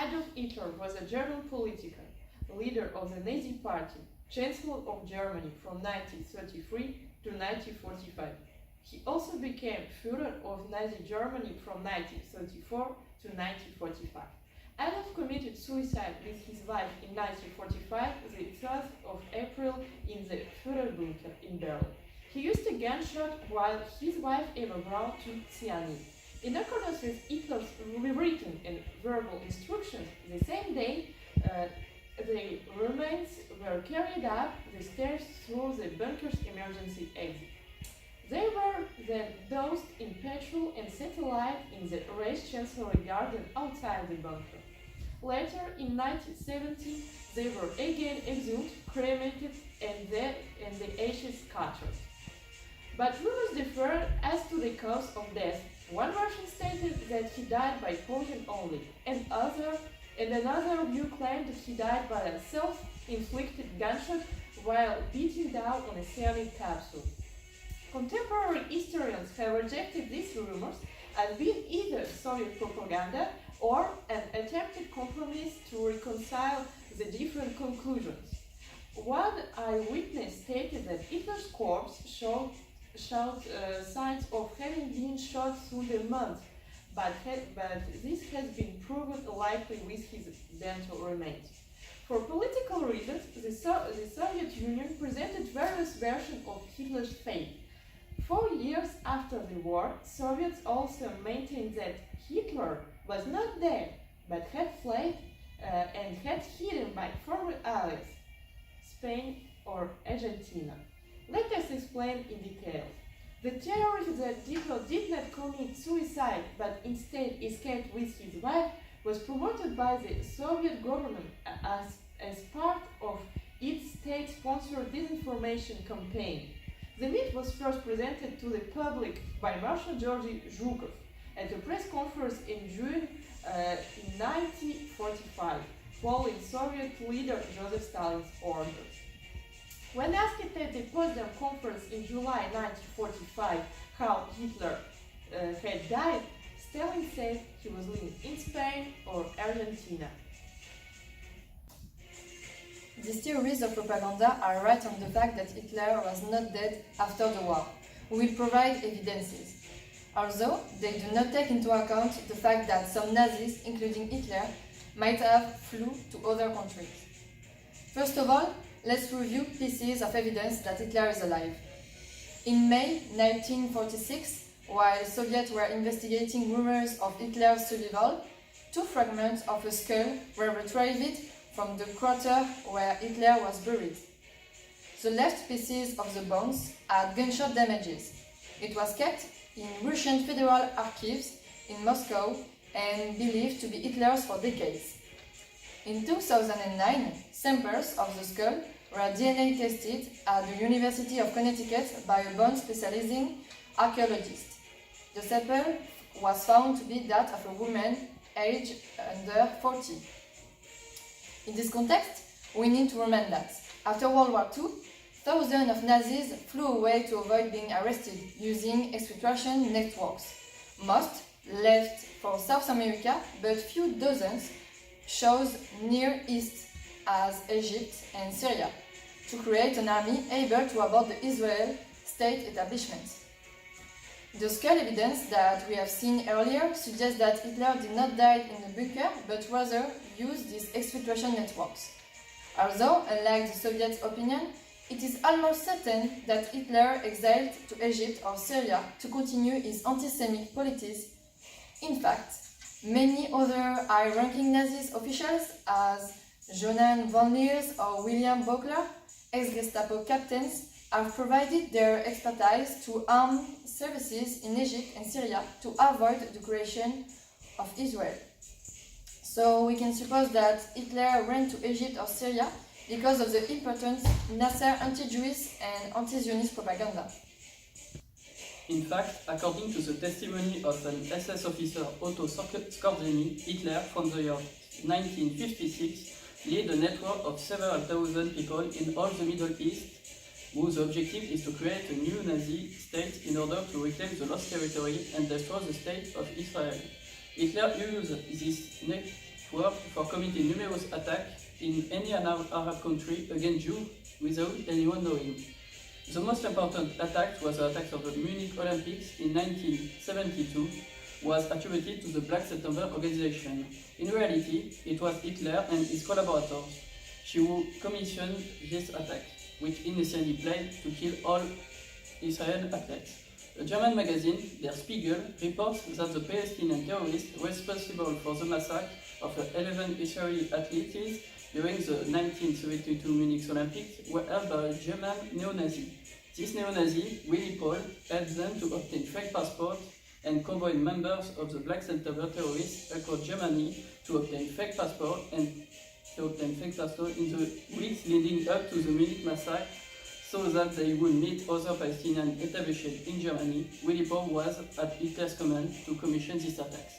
Adolf Hitler was a German politician, leader of the Nazi Party, Chancellor of Germany from 1933 to 1945. He also became Führer of Nazi Germany from 1934 to 1945. Adolf committed suicide with his wife in 1945, the 3rd of April, in the Führerbunker in Berlin. He used a gunshot while his wife Eva Braun took cyanide. In accordance with Hitler's written and verbal instructions, the same day the remains were carried up the stairs through the bunker's emergency exit. They were then doused in petrol and set alight in the raised chancellery garden outside the bunker. Later, in 1970, they were again exhumed, cremated, and the ashes scattered. But rumors differ as to the cause of death. One version stated that he died by poison only, and another view claimed that he died by a self-inflicted gunshot while beating down on a cyanide capsule. Contemporary historians have rejected these rumors as being either Soviet propaganda or an attempted compromise to reconcile the different conclusions. One eyewitness stated that Hitler's corpse showed signs of having been shot through the mud, but this has been proven likely with his dental remains. For political reasons, the Soviet Union presented various versions of Hitler's fate. 4 years after the war, Soviets also maintained that Hitler was not dead, but had fled and had hidden by former allies, Spain or Argentina. Let us explain in detail. The theory that Hitler did not commit suicide but instead escaped with his wife was promoted by the Soviet government as part of its state-sponsored disinformation campaign. The myth was first presented to the public by Marshal Georgy Zhukov at a press conference in June in 1945, following Soviet leader Joseph Stalin's orders. When asked at the Potsdam conference in July 1945 how Hitler had died, Stalin said he was living in Spain or Argentina. These theories of propaganda are right on the fact that Hitler was not dead after the war. We will provide evidences. Although they do not take into account the fact that some Nazis, including Hitler, might have flew to other countries. First of all, let's review pieces of evidence that Hitler is alive. In May 1946, while Soviets were investigating rumors of Hitler's survival, 2 fragments of a skull were retrieved from the crater where Hitler was buried. The left pieces of the bones had gunshot damages. It was kept in Russian Federal Archives in Moscow and believed to be Hitler's for decades. In 2009, samples of the skull were DNA tested at the University of Connecticut by a bone specializing archaeologist. The sample was found to be that of a woman aged under 40. In this context, we need to remember that after World War II, thousands of Nazis flew away to avoid being arrested using exfiltration networks. Most left for South America, but few dozens chose Near East as Egypt and Syria to create an army able to abort the Israel state establishment. The skull evidence that we have seen earlier suggests that Hitler did not die in the bunker, but rather used these exfiltration networks. Although, unlike the Soviets' opinion, it is almost certain that Hitler exiled to Egypt or Syria to continue his anti-Semitic policies. In fact, many other high-ranking Nazi officials, as Johann von Leers or William Buckler, ex-Gestapo captains, have provided their expertise to armed services in Egypt and Syria to avoid the creation of Israel. So we can suppose that Hitler ran to Egypt or Syria because of the important Nasser anti-Jewish and anti-Zionist propaganda. In fact, according to the testimony of an SS officer Otto Skorzeny, Hitler, from the year 1956, led a network of several thousand people in all the Middle East, whose objective is to create a new Nazi state in order to reclaim the lost territory and destroy the state of Israel. Hitler used this worked for committing numerous attacks in any Arab country against Jews without anyone knowing. The most important attack was the attack of the Munich Olympics in 1972, was attributed to the Black September organization. In reality, it was Hitler and his collaborators who commissioned this attack, which initially planned to kill all Israeli athletes. A German magazine, Der Spiegel, reports that the Palestinian terrorists responsible for the massacre of 11 Israeli athletes during the 1972 Munich Olympics were held by a German neo-Nazi. This neo-Nazi, Willy Paul, helped them to obtain fake passports and convoyed members of the Black September terrorists across Germany to obtain fake passports in the weeks leading up to the Munich massacre, so that they would meet other Palestinian established in Germany. Willy Paul was at Hitler's command to commission these attacks.